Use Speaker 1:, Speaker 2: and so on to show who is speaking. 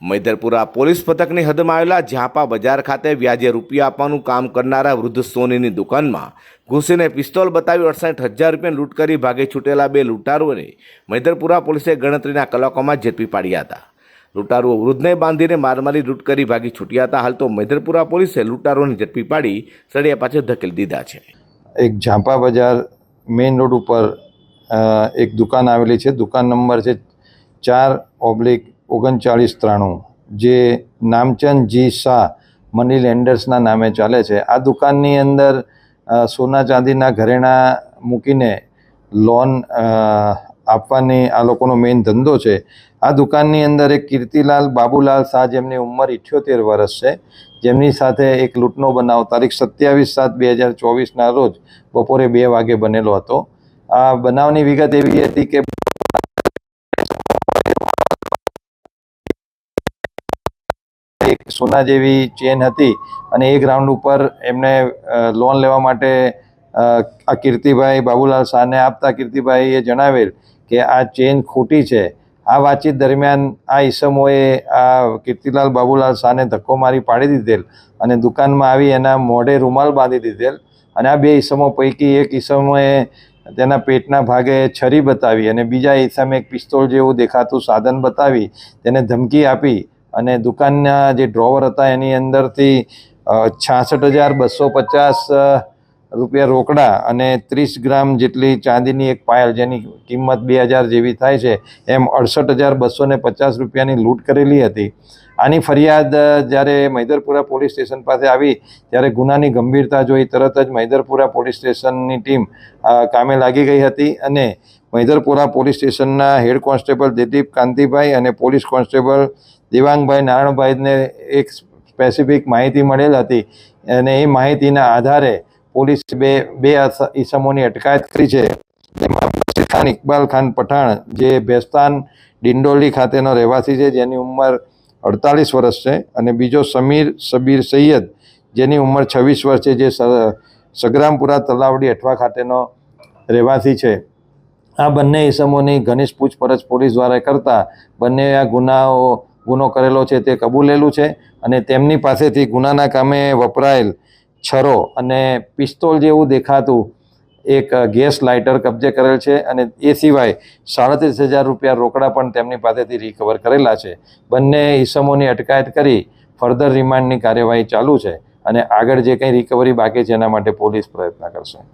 Speaker 1: Maidarpura police પથકની હદમાં આવેલા ઝાપા બજાર ખાતે વ્યાજે રૂપિયા આપવાનું કામ કરનારા વૃદ્ધ સોનીની દુકાનમાં ઘૂસીને પિસ્તોલ બતાવી 68,000 રૂપિયાની લૂંટ કરી ભાગી છૂટેલા બે લૂંટારુઓને મૈદરપુરા પોલીસે ગણતરીના કલાકોમાં ઝડપી પાડ્યા હતા. લૂંટારુઓ વૃદ્ધને બાંધીને મારમારી લૂંટ કરી ભાગી છૂટ્યા હતા. હાલ તો મૈદરપુરા પોલીસે લૂંટારુઓને ઝડપી પાડી સળિયા પાછળ ધકેલી દીધા છે.
Speaker 2: એક ઝાપા બજાર મેઇન રોડ ઉપર એક દુકાન આવેલી છે. દુકાન નંબર છે 4/3993, જે નામચંદ જી શાહ મની લેન્ડર્સના નામે ચાલે છે. આ દુકાનની અંદર સોના ચાંદીના ઘરેણાં મૂકીને લોન આપવાની આ લોકોનો મેઇન ધંધો છે. આ દુકાનની અંદર એક કીર્તિલાલ બાબુલાલ શાહ, જેમની ઉંમર 78 વર્ષ છે, જેમની સાથે એક લૂંટનો બનાવ તારીખ 27/7/2024ના રોજ બપોરે 2 વાગે બનેલો હતો. આ બનાવની વિગત એવી હતી કે એક સોના જેવી ચેન હતી અને એક રાઉન્ડ ઉપર એમને લોન લેવા માટે આ કીર્તિભાઈ બાબુલાલ શાહને આપતા કીર્તિભાઈએ જણાવેલ કે આ ચેન ખોટી છે. આ વાતચીત દરમિયાન આ ઈસમોએ આ કીર્તિલાલ બાબુલાલ શાહને ધક્કો મારી પાડી દીધેલ અને દુકાનમાં આવી એના મોઢે રૂમાલ બાંધી દીધેલ. અને આ બે ઈસમો પૈકી એક ઈસમોએ તેના પેટના ભાગે છરી બતાવી અને બીજા ઈસમે એક પિસ્તોલ જેવું દેખાતું સાધન બતાવી તેને ધમકી આપી અને દુકાનના જે ડ્રોવર હતા એની અંદરથી 66,250 રૂપિયા રોકડા અને 30 ગ્રામ જેટલી ચાંદીની એક પાયલ, જેની કિંમત 2,000 જેવી થાય છે, એમ 68,250 રૂપિયાની લૂંટ કરેલી હતી. આની ફરિયાદ જ્યારે મૈદરપુરા પોલીસ સ્ટેશન પાસે આવી ત્યારે ગુનાની ગંભીરતા જોઈ તરત જ મૈદરપુરા પોલીસ સ્ટેશનની ટીમ કામે લાગી ગઈ હતી અને મૈદરપુરા પોલીસ સ્ટેશનના હેડ કોન્સ્ટેબલ દિલીપ કાંતિભાઈ અને પોલીસ કોન્સ્ટેબલ દેવાંગભાઈ નારણભાઈને એક સ્પેસિફિક માહિતી મળેલ હતી અને એ માહિતીના આધારે પોલીસ બે ઈસમોની અટકાયત કરી છે. જેમાં ખાન ઇકબાલ ખાન પઠાણ, જે ભેસ્તાન ડિંડોલી ખાતેનો રહેવાસી છે, જેની ઉંમર 48 વર્ષ છે, અને બીજો સમીર સબીર સૈયદ, જેની ઉંમર 26 વર્ષ છે, જે સગ્રામપુરા તલાવડી અઠવા ખાતેનો રહેવાસી છે. આ બંને ઈસમોની ઘનિષ્ઠ પૂછપરછ પોલીસ દ્વારા કરતા બંને આ ગુનો કરેલો છે તે કબૂલેલું છે અને તેમની પાસેથી ગુનાના કામે વપરાયેલ છરો અને પિસ્તોલ જેવું દેખાતું એક ગેસ લાઇટર કબજે કરેલ છે અને એ સિવાય 37,000 રૂપિયા રોકડા પણ તેમની પાસેથી રિકવર કરેલા છે. બંને ઈસમોની અટકાયત કરી ફર્ધર રિમાન્ડની કાર્યવાહી ચાલુ છે અને આગળ જે કંઈ રિકવરી બાકી છે એના માટે પોલીસ પ્રયત્ન કરશે.